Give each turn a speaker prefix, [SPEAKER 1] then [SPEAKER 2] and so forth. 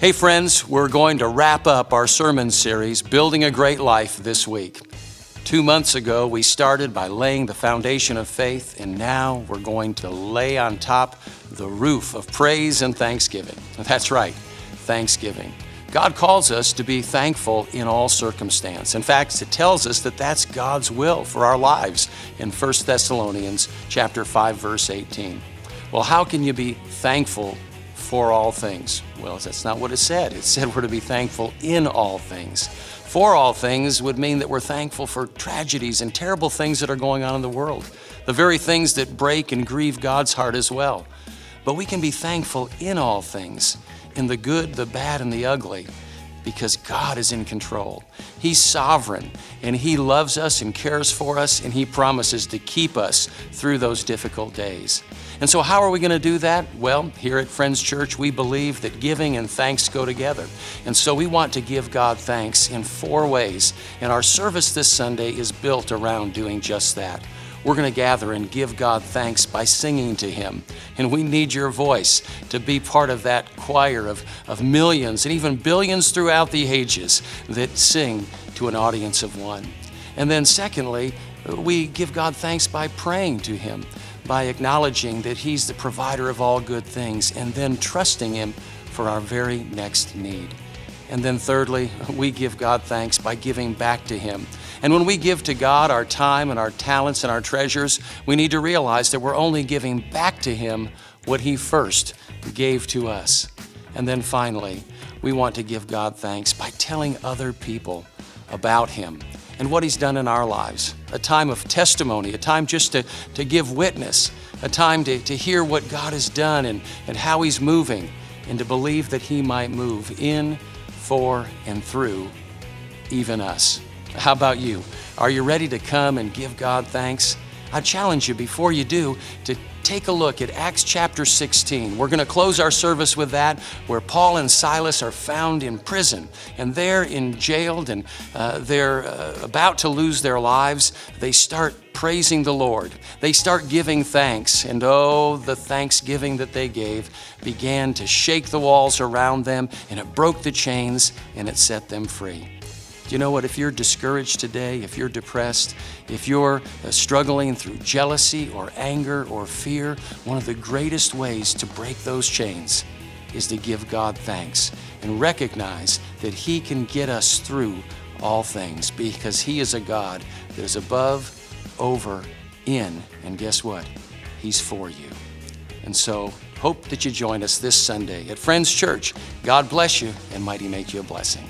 [SPEAKER 1] Hey friends, we're going to wrap up our sermon series, Building a Great Life, this week. 2 months ago, we started by laying the foundation of faith, and now we're going to lay on top the roof of praise and thanksgiving. That's right, thanksgiving. God calls us to be thankful in all circumstance. In fact, it tells us that that's God's will for our lives in 1 Thessalonians chapter 5, verse 18. Well, how can you be thankful for all things? Well, that's not what it said. It said we're to be thankful in all things. For all things would mean that we're thankful for tragedies and terrible things that are going on in the world, the very things that break and grieve God's heart as well. But we can be thankful in all things, in the good, the bad, and the ugly, because God is in control. He's sovereign, and He loves us and cares for us, and He promises to keep us through those difficult days. And so how are we going to do that? Well, here at Friends Church, we believe that giving and thanks go together. And so we want to give God thanks in 4 ways. And our service this Sunday is built around doing just that. We're going to gather and give God thanks by singing to Him. And we need your voice to be part of that choir of millions and even billions throughout the ages that sing to an audience of one. And then secondly, we give God thanks by praying to Him, by acknowledging that He's the provider of all good things, and then trusting Him for our very next need. And then thirdly, we give God thanks by giving back to Him. And when we give to God our time and our talents and our treasures, we need to realize that we're only giving back to Him what He first gave to us. And then finally, we want to give God thanks by telling other people about Him and what He's done in our lives. A time of testimony, a time just to give witness, a time to hear what God has done and how He's moving, and to believe that He might move in, for, and through even us. How about you? Are you ready to come and give God thanks? I challenge you, before you do, to take a look at Acts chapter 16. We're going to close our service with that, where Paul and Silas are found in prison, and they're jailed, and they're about to lose their lives. They start praising the Lord. They start giving thanks, and oh, the thanksgiving that they gave began to shake the walls around them, and it broke the chains, and it set them free. You know what? If you're discouraged today, if you're depressed, if you're struggling through jealousy or anger or fear, one of the greatest ways to break those chains is to give God thanks and recognize that He can get us through all things, because He is a God that is above, over, in, and guess what? He's for you. And so, hope that you join us this Sunday at Friends Church. God bless you, and might He make you a blessing.